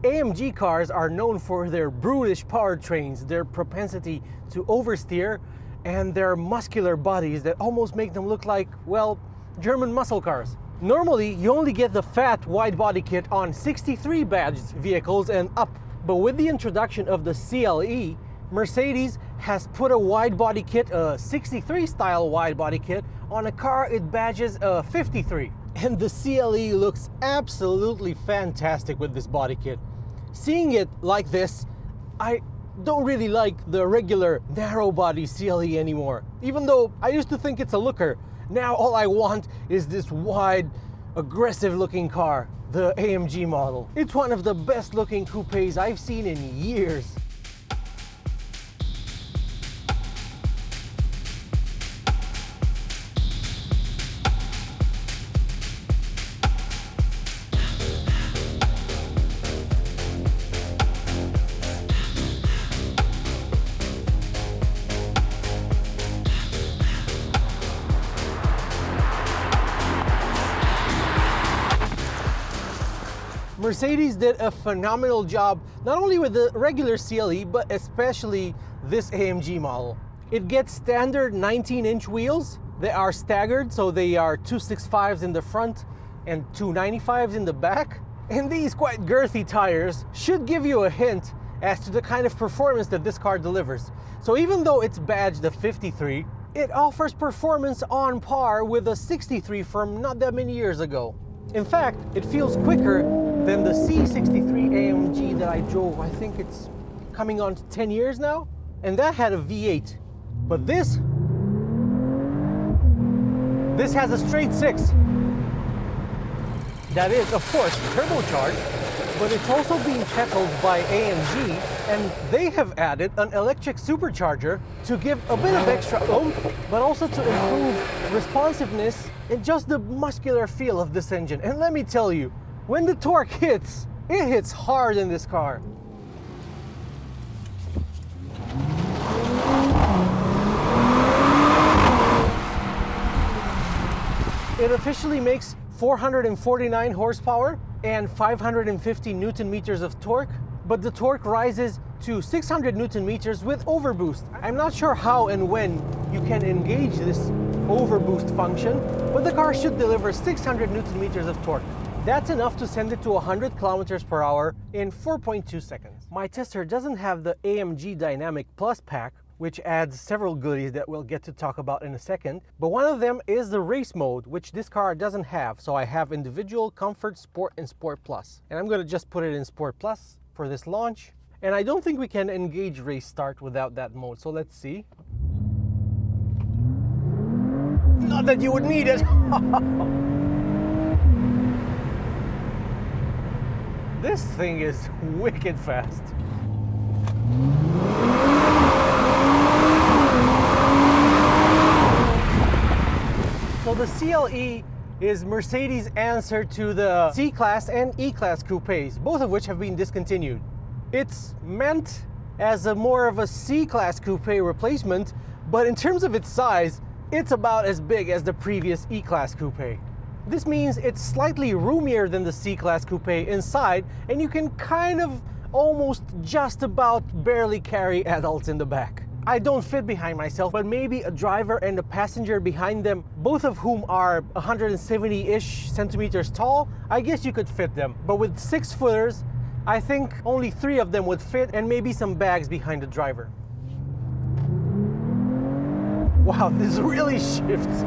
AMG cars are known for their brutish powertrains, their propensity to oversteer, and their muscular bodies that almost make them look like, well, German muscle cars. Normally, you only get the fat wide-body kit on 63 badged vehicles and up. But with the introduction of the CLE, Mercedes has put a wide-body kit, a 63 style wide-body kit, on a car it badges a 53. And the CLE looks absolutely fantastic with this body kit. Seeing it like this, I don't really like the regular narrow-body CLE anymore. Even though I used to think it's a looker, now all I want is this wide, aggressive-looking car, the AMG model. It's one of the best-looking coupes I've seen in years. Mercedes did a phenomenal job, not only with the regular CLE, but especially this AMG model. It gets standard 19-inch wheels. They are staggered, so they are 265s in the front and 295s in the back. And these quite girthy tires should give you a hint as to the kind of performance that this car delivers. So even though it's badged a 53, it offers performance on par with a 63 from not that many years ago. In fact, it feels quicker than the C63 AMG that I drove. I think it's coming on to 10 years now, and that had a V8. But this has a straight 6. That is, of course, turbocharged, but it's also being petroled by AMG, and they have added an electric supercharger to give a bit of extra oomph, but also to improve responsiveness and just the muscular feel of this engine. And let me tell you, when the torque hits, it hits hard in this car. It officially makes 449 horsepower and 550 Newton meters of torque, but the torque rises to 600 Newton meters with overboost. I'm not sure how and when you can engage this overboost function, but the car should deliver 600 Newton meters of torque. That's enough to send it to 100 kilometers per hour in 4.2 seconds. My tester doesn't have the AMG Dynamic Plus pack, which adds several goodies that we'll get to talk about in a second, but one of them is the race mode, which this car doesn't have. So I have individual, comfort, sport, and sport plus. And I'm gonna just put it in sport plus for this launch. And I don't think we can engage race start without that mode, so let's see. Not that you would need it. This thing is wicked fast. So the CLE is Mercedes' answer to the C-Class and E-Class coupes, both of which have been discontinued. It's meant as a more of a C-Class coupe replacement, but in terms of its size, it's about as big as the previous E-Class coupe. This means it's slightly roomier than the C-Class coupe inside, and you can kind of almost just about barely carry adults in the back. I don't fit behind myself, but maybe a driver and a passenger behind them, both of whom are 170-ish centimeters tall, I guess you could fit them. But with 6-footers, I think only 3 of them would fit, and maybe some bags behind the driver. Wow, this really shifts.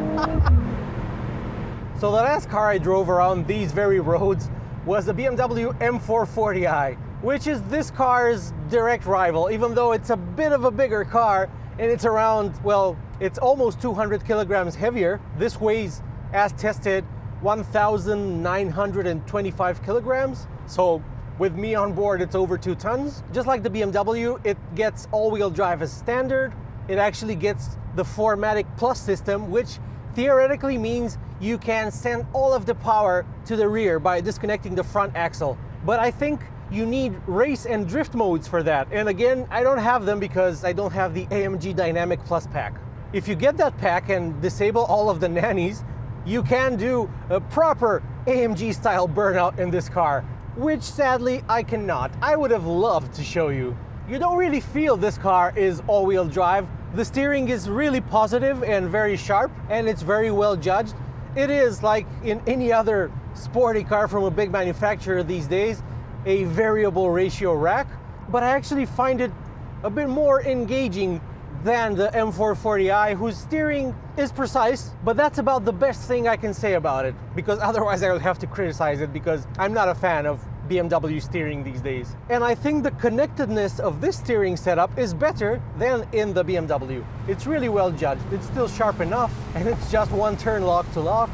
So the last car I drove around these very roads was the BMW M440i, which is this car's direct rival, even though it's a bit of a bigger car and it's around, well, it's almost 200 kilograms heavier. This weighs, as tested, 1,925 kilograms. So with me on board, it's over 2 tons. Just like the BMW, it gets all-wheel drive as standard. It actually gets the 4MATIC Plus system, which theoretically means you can send all of the power to the rear by disconnecting the front axle. But I think you need race and drift modes for that. And again, I don't have them because I don't have the AMG Dynamic Plus pack. If you get that pack and disable all of the nannies, you can do a proper AMG style burnout in this car. which sadly I cannot. I would have loved to show you. You don't really feel this car is all-wheel drive. The steering is really positive and very sharp, and it's very well judged. It is, like in any other sporty car from a big manufacturer these days, a variable ratio rack, but I actually find it a bit more engaging than the M440i, whose steering is precise, but that's about the best thing I can say about it, because otherwise I would have to criticize it, because I'm not a fan of BMW steering these days. And I think the connectedness of this steering setup is better than in the BMW. It's really well judged, it's still sharp enough, and it's just one turn lock to lock.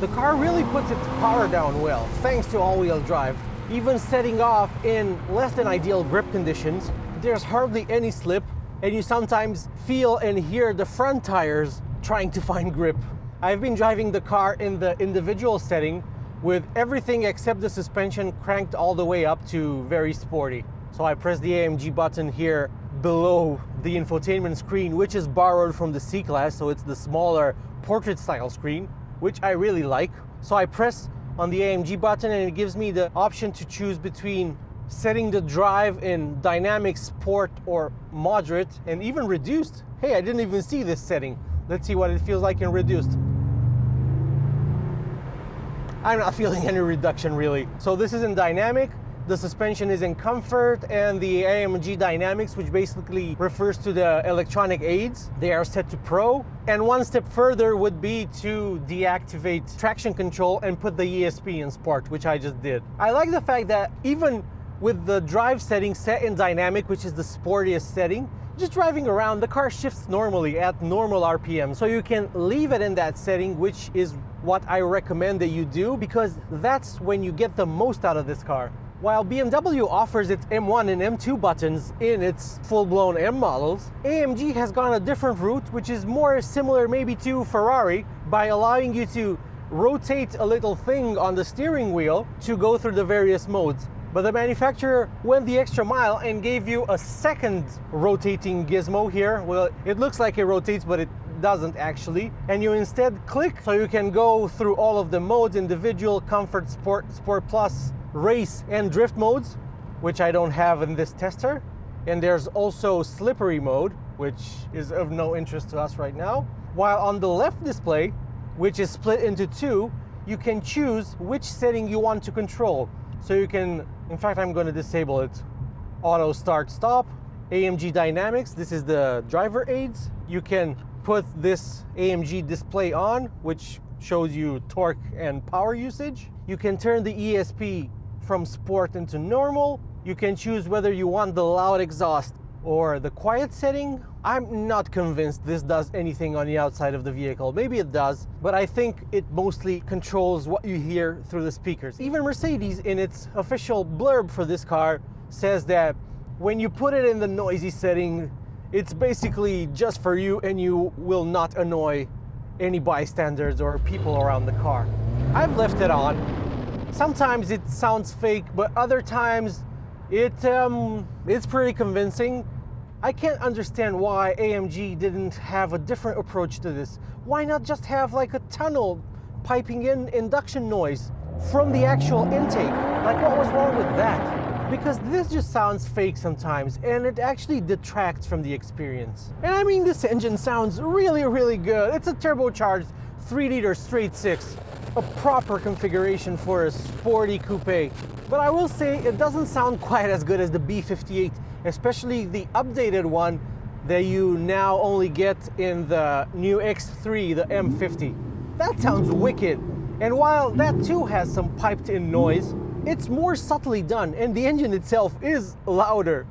The car really puts its power down well, thanks to all-wheel drive. Even setting off in less than ideal grip conditions, there's hardly any slip, and you sometimes feel and hear the front tires trying to find grip. I've been driving the car in the individual setting with everything except the suspension cranked all the way up to very sporty. So I press the AMG button here below the infotainment screen, which is borrowed from the C-Class, so it's the smaller portrait style screen, which I really like. So I press on the AMG button and it gives me the option to choose between setting the drive in dynamic, sport, or moderate, and even reduced. Hey, I didn't even see this setting. Let's see what it feels like in reduced. I'm not feeling any reduction really. So this is in dynamic, the suspension is in comfort, and the AMG Dynamics, which basically refers to the electronic aids, they are set to Pro. And one step further would be to deactivate traction control and put the ESP in Sport, which I just did. I like the fact that even with the drive setting set in dynamic, which is the sportiest setting, just driving around, the car shifts normally at normal RPM. So you can leave it in that setting, which is what I recommend that you do, because that's when you get the most out of this car. While BMW offers its M1 and M2 buttons in its full-blown M models, AMG has gone a different route, which is more similar maybe to Ferrari, by allowing you to rotate a little thing on the steering wheel to go through the various modes. But the manufacturer went the extra mile and gave you a second rotating gizmo here. Well, it looks like it rotates, but it doesn't actually. And you instead click, so you can go through all of the modes: individual, comfort, sport, sport plus, race, and drift modes, which I don't have in this tester. And there's also slippery mode, which is of no interest to us right now. While on the left display, which is split into two, you can choose which setting you want to control. So you can, in fact, I'm going to disable it. Auto start stop, AMG Dynamics, this is the driver aids. You can put this AMG display on, which shows you torque and power usage. You can turn the ESP from sport into normal. You can choose whether you want the loud exhaust or the quiet setting. I'm not convinced this does anything on the outside of the vehicle. Maybe it does, but I think it mostly controls what you hear through the speakers. Even Mercedes, in its official blurb for this car, says that when you put it in the noisy setting, it's basically just for you and you will not annoy any bystanders or people around the car. I've left it on. Sometimes it sounds fake, but other times it's pretty convincing. I can't understand why AMG didn't have a different approach to this. Why not just have like a tunnel piping in induction noise from the actual intake? Like, what was wrong with that? Because this just sounds fake sometimes, and it actually detracts from the experience. And I mean, this engine sounds really, really good. It's a turbocharged 3-liter straight six, a proper configuration for a sporty coupe. But I will say it doesn't sound quite as good as the B58, especially the updated one that you now only get in the new X3, the M50. That sounds wicked. And while that too has some piped in noise, it's more subtly done, and the engine itself is louder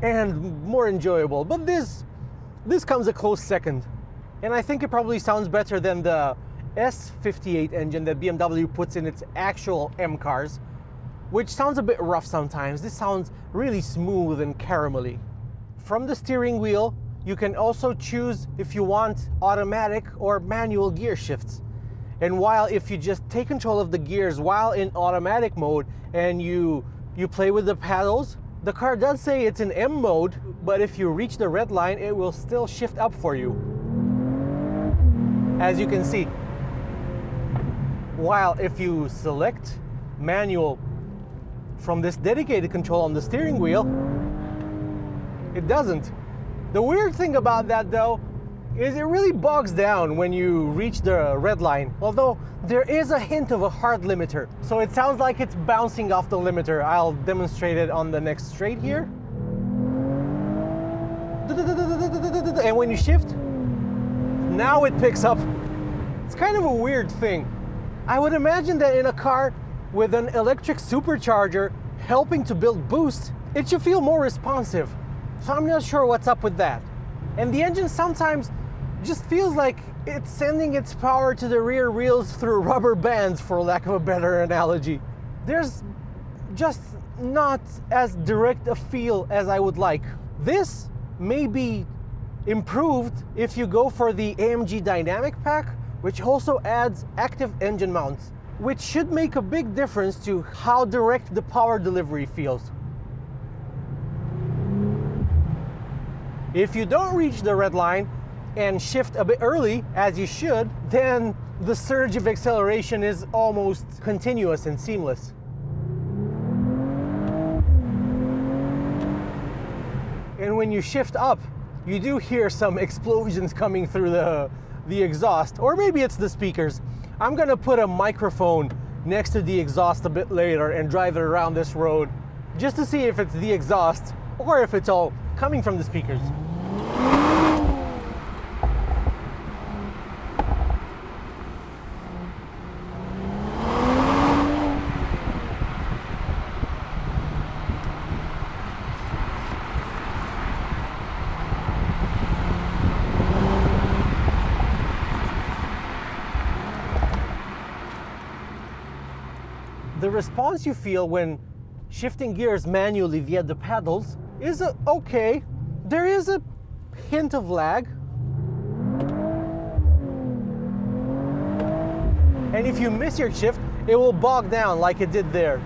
and more enjoyable. But this comes a close second. And I think it probably sounds better than the S58 engine that BMW puts in its actual M cars, which sounds a bit rough sometimes. This sounds really smooth and caramelly. From the steering wheel, you can also choose if you want automatic or manual gear shifts. And while if you just take control of the gears while in automatic mode and you play with the paddles, the car does say it's in M mode, but if you reach the red line, it will still shift up for you. As you can see. While if you select manual, from this dedicated control on the steering wheel, it doesn't. The weird thing about that though is it really bogs down when you reach the red line, although there is a hint of a hard limiter. So it sounds like it's bouncing off the limiter. I'll demonstrate it on the next straight here. And when you shift, now it picks up. It's kind of a weird thing. I would imagine that in a car with an electric supercharger helping to build boost, it should feel more responsive. So I'm not sure what's up with that. And the engine sometimes just feels like it's sending its power to the rear wheels through rubber bands, for lack of a better analogy. There's just not as direct a feel as I would like. This may be improved if you go for the AMG Dynamic Pack, which also adds active engine mounts, which should make a big difference to how direct the power delivery feels. If you don't reach the red line and shift a bit early, as you should, then the surge of acceleration is almost continuous and seamless. And when you shift up, you do hear some explosions coming through the exhaust, or maybe it's the speakers. I'm gonna put a microphone next to the exhaust a bit later and drive it around this road just to see if it's the exhaust or if it's all coming from the speakers. The response you feel when shifting gears manually via the pedals is okay. There is a hint of lag. And if you miss your shift, it will bog down like it did there.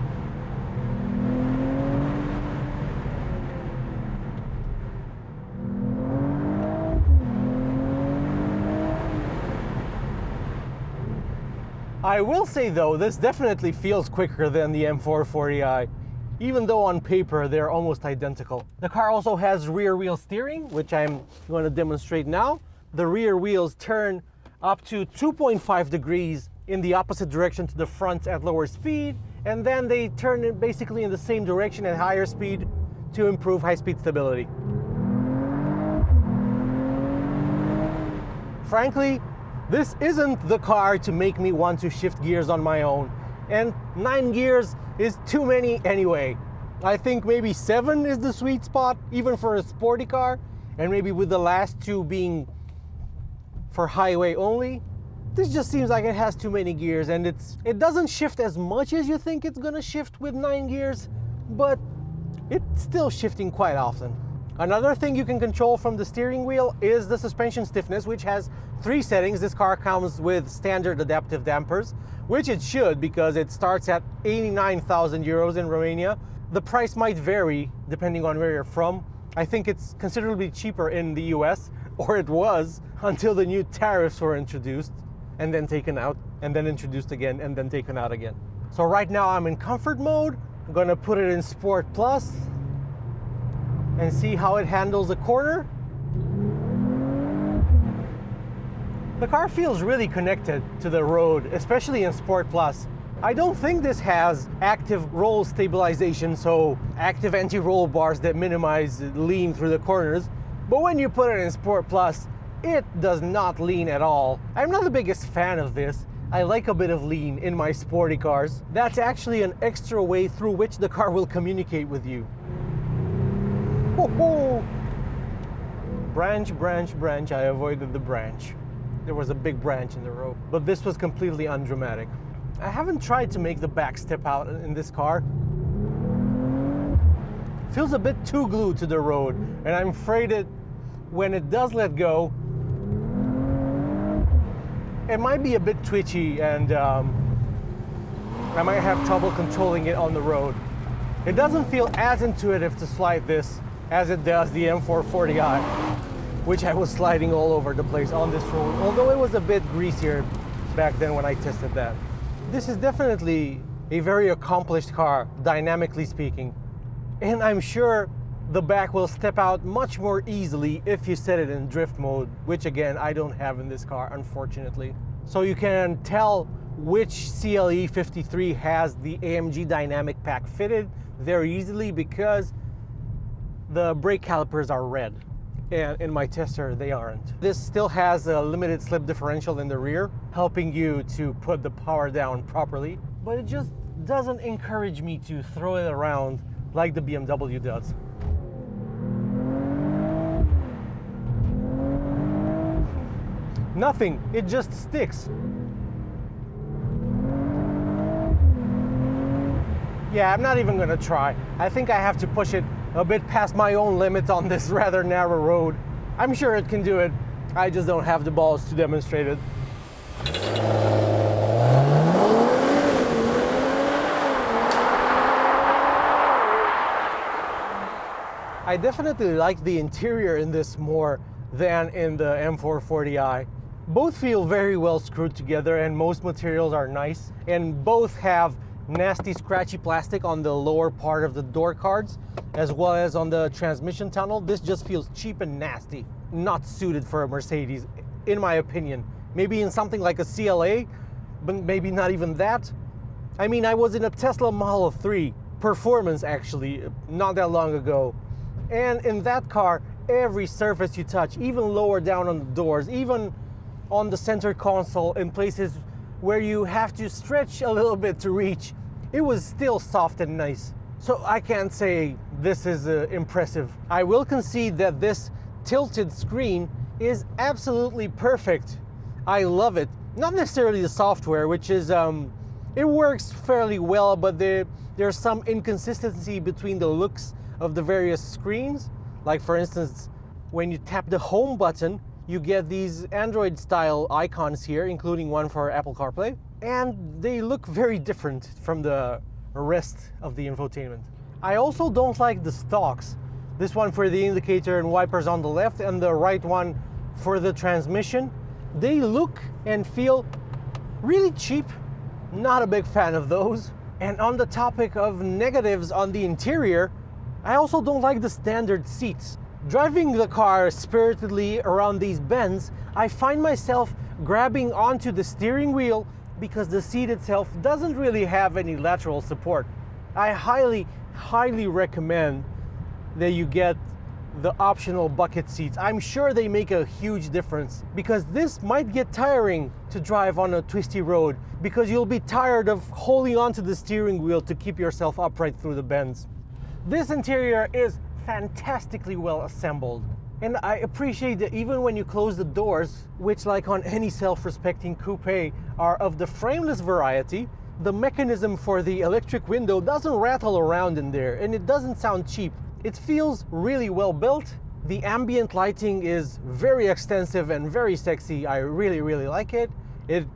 I will say though, this definitely feels quicker than the M440i, even though on paper they're almost identical. The car also has rear wheel steering, which I'm going to demonstrate now. The rear wheels turn up to 2.5 degrees in the opposite direction to the front at lower speed, and then they turn basically in the same direction at higher speed to improve high-speed stability. Frankly, this isn't the car to make me want to shift gears on my own, and 9 gears is too many anyway. I think maybe 7 is the sweet spot, even for a sporty car, and maybe with the last 2 being for highway only. This just seems like it has too many gears, and it doesn't shift as much as you think it's gonna shift with 9 gears, but it's still shifting quite often. Another thing you can control from the steering wheel is the suspension stiffness, which has 3 settings. This car comes with standard adaptive dampers, which it should because it starts at 89,000 euros in Romania. The price might vary depending on where you're from. I think it's considerably cheaper in the US, or it was, until the new tariffs were introduced and then taken out, and then introduced again, and then taken out again. So right now I'm in comfort mode. I'm gonna put it in Sport Plus and see how it handles a corner. The car feels really connected to the road, especially in Sport Plus. I don't think this has active roll stabilization, so active anti-roll bars that minimize lean through the corners. But when you put it in Sport Plus, it does not lean at all. I'm not the biggest fan of this. I like a bit of lean in my sporty cars. That's actually an extra way through which the car will communicate with you. Ho-ho! Branch, branch, branch. I avoided the branch. There was a big branch in the road, but this was completely undramatic. I haven't tried to make the back step out in this car. Feels a bit too glued to the road, and I'm afraid when it does let go, it might be a bit twitchy, and I might have trouble controlling it on the road. It doesn't feel as intuitive to slide this as it does the M440i, which I was sliding all over the place on this road, although it was a bit greasier back then when I tested that. This is definitely a very accomplished car, dynamically speaking. And I'm sure the back will step out much more easily if you set it in drift mode, which again, I don't have in this car, unfortunately. So you can tell which CLE 53 has the AMG dynamic pack fitted very easily because the brake calipers are red. And in my tester, they aren't. This still has a limited slip differential in the rear, helping you to put the power down properly, but it just doesn't encourage me to throw it around like the BMW does. Nothing, it just sticks. Yeah, I'm not even gonna try. I think I have to push it a bit past my own limit on this rather narrow road. I'm sure it can do it. I just don't have the balls to demonstrate it. I definitely like the interior in this more than in the M440i. Both feel very well screwed together and most materials are nice, and both have nasty scratchy plastic on the lower part of the door cards as well as on the transmission tunnel. This just feels cheap and nasty, not suited for a Mercedes in my opinion. Maybe in something like a CLA, but maybe not even that. I mean, I was in a Tesla Model 3 Performance actually not that long ago, and in that car every surface you touch, even lower down on the doors, even on the center console in places where you have to stretch a little bit to reach, it was still soft and nice. So I can't say this is impressive. I will concede that this tilted screen is absolutely perfect. I love it. Not necessarily the software, which is, it works fairly well, but there's some inconsistency between the looks of the various screens. Like for instance, when you tap the home button, you get these Android style icons here, including one for Apple CarPlay, and they look very different from the rest of the infotainment. I also don't like the stalks. This one for the indicator and wipers on the left and the right one for the transmission. They look and feel really cheap. Not a big fan of those. And on the topic of negatives on the interior, I also don't like the standard seats. Driving the car spiritedly around these bends, I find myself grabbing onto the steering wheel because the seat itself doesn't really have any lateral support. I highly recommend that you get the optional bucket seats. I'm sure they make a huge difference because this might get tiring to drive on a twisty road because you'll be tired of holding onto the steering wheel to keep yourself upright through the bends. This interior is fantastically well assembled, and I appreciate that even when you close the doors, which like on any self-respecting coupe are of the frameless variety, the mechanism for the electric window doesn't rattle around in there and it doesn't sound cheap. It feels really well built. The ambient lighting is very extensive and very sexy. I really like it. It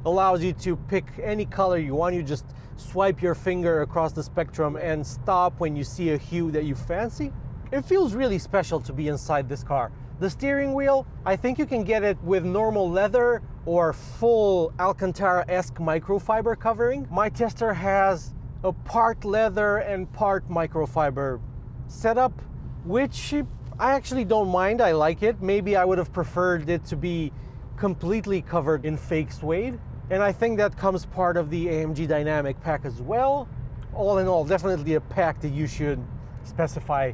allows you to pick any color you want. You just swipe your finger across the spectrum and stop when you see a hue that you fancy. It feels really special to be inside this car. The steering wheel, I think you can get it with normal leather or full Alcantara-esque microfiber covering. My tester has a part leather and part microfiber setup, which I actually don't mind. I like it. Maybe I would have preferred it to be completely covered in fake suede. And I think that comes part of the AMG Dynamic pack as well. All in all, definitely a pack that you should specify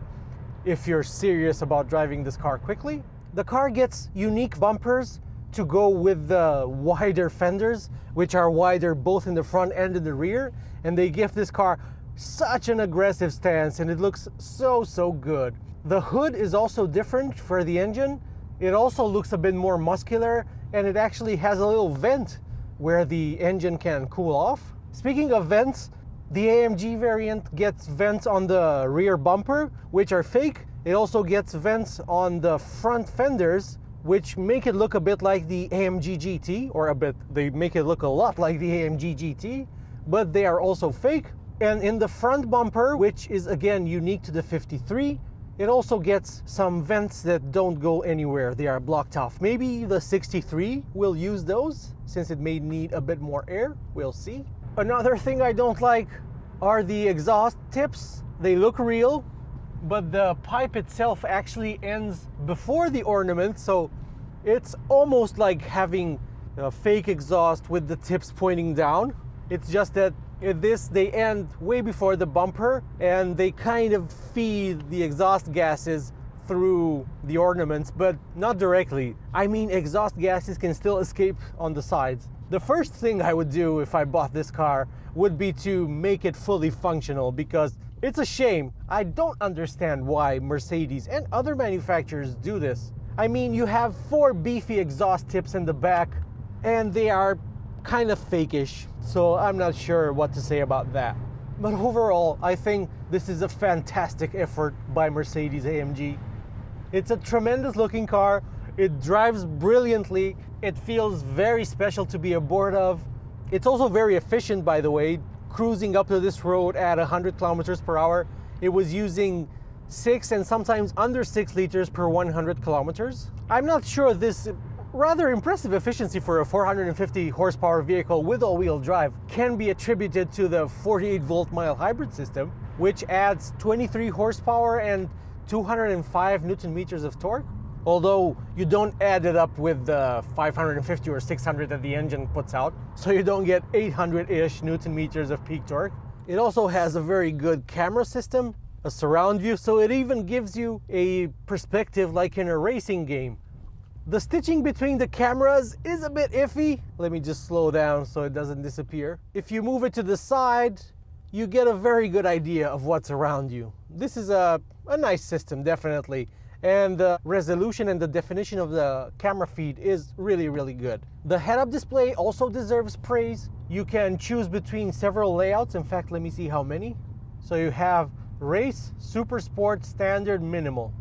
if you're serious about driving this car quickly. The car gets unique bumpers to go with the wider fenders, which are wider both in the front and in the rear. And they give this car such an aggressive stance and it looks so good. The hood is also different for the engine. It also looks a bit more muscular and it actually has a little vent where the engine can cool off. Speaking of vents, the AMG variant gets vents on the rear bumper, which are fake. It also gets vents on the front fenders, which make it look a bit like the AMG GT, or they make it look a lot like the AMG GT, but they are also fake. And in the front bumper, which is again unique to the 53, it also gets some vents that don't go anywhere. They are blocked off. Maybe the 63 will use those since it may need a bit more air. We'll see. Another thing I don't like are the exhaust tips. They look real, but the pipe itself actually ends before the ornament, so it's almost like having a fake exhaust with the tips pointing down. It's just that they end way before the bumper, and they kind of feed the exhaust gases through the ornaments, but not directly. I mean, exhaust gases can still escape on the sides. The first thing I would do if I bought this car would be to make it fully functional, because it's a shame. I don't understand why Mercedes and other manufacturers do this. I mean, you have 4 beefy exhaust tips in the back, and they are kind of fakeish, so I'm not sure what to say about that. But overall, I think this is a fantastic effort by Mercedes-AMG. It's a tremendous looking car. It drives brilliantly. It feels very special to be aboard of. It's also very efficient, by the way. Cruising up to this road at 100 kilometers per hour, it was using 6 and sometimes under 6 liters per 100 kilometers. I'm not sure this rather impressive efficiency for a 450 horsepower vehicle with all-wheel drive can be attributed to the 48-volt mild hybrid system, which adds 23 horsepower and 205 Newton meters of torque. Although you don't add it up with the 550 or 600 that the engine puts out, so you don't get 800-ish Newton meters of peak torque. It also has a very good camera system, a surround view, so it even gives you a perspective like in a racing game. The stitching between the cameras is a bit iffy. Let me just slow down so it doesn't disappear. If you move it to the side, you get a very good idea of what's around you. This is a nice system, definitely. And the resolution and the definition of the camera feed is really, really good. The head-up display also deserves praise. You can choose between several layouts. In fact, let me see how many. So you have Race, Super Sport, Standard, Minimal.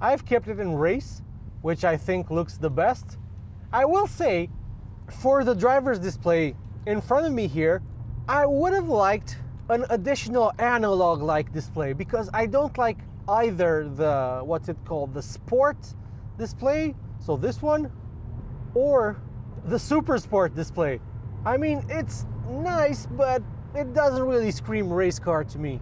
I've kept it in Race, which I think looks the best. I will say, for the driver's display in front of me here, I would have liked an additional analog-like display, because I don't like either the, what's it called, the Sport display, so this one, or the Super Sport display. I mean, it's nice, but it doesn't really scream race car to me.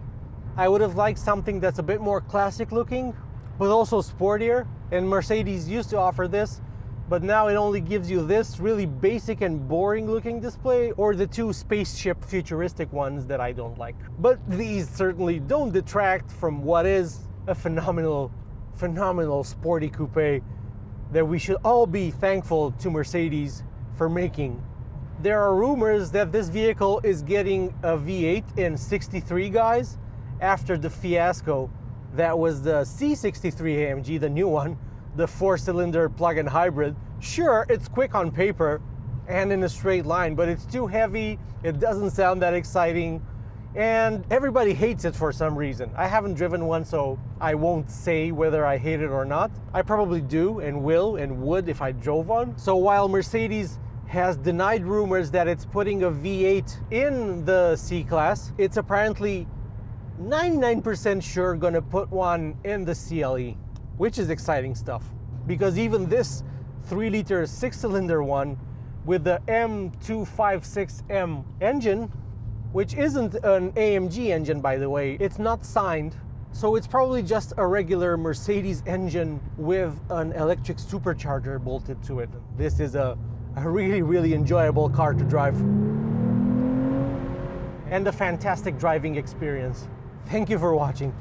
I would have liked something that's a bit more classic looking, but also sportier, and Mercedes used to offer this, but now it only gives you this really basic and boring looking display, or the 2 spaceship futuristic ones that I don't like. But these certainly don't detract from what is a phenomenal sporty coupe that we should all be thankful to Mercedes for making. There are rumors that this vehicle is getting a V8 in 63, guys, after the fiasco that was the C63 AMG, the new one, the 4-cylinder plug-in hybrid. Sure, it's quick on paper and in a straight line, but it's too heavy, it doesn't sound that exciting, and everybody hates it for some reason. I haven't driven one, so I won't say whether I hate it or not. I probably do and will and would if I drove one. So while Mercedes has denied rumors that it's putting a V8 in the C-Class, it's apparently 99% sure gonna put one in the CLE, which is exciting stuff. Because even this 3-liter 6-cylinder one with the M256M engine, which isn't an AMG engine, by the way, it's not signed, so it's probably just a regular Mercedes engine with an electric supercharger bolted to it. This is a really, really enjoyable car to drive, and a fantastic driving experience. Thank you for watching.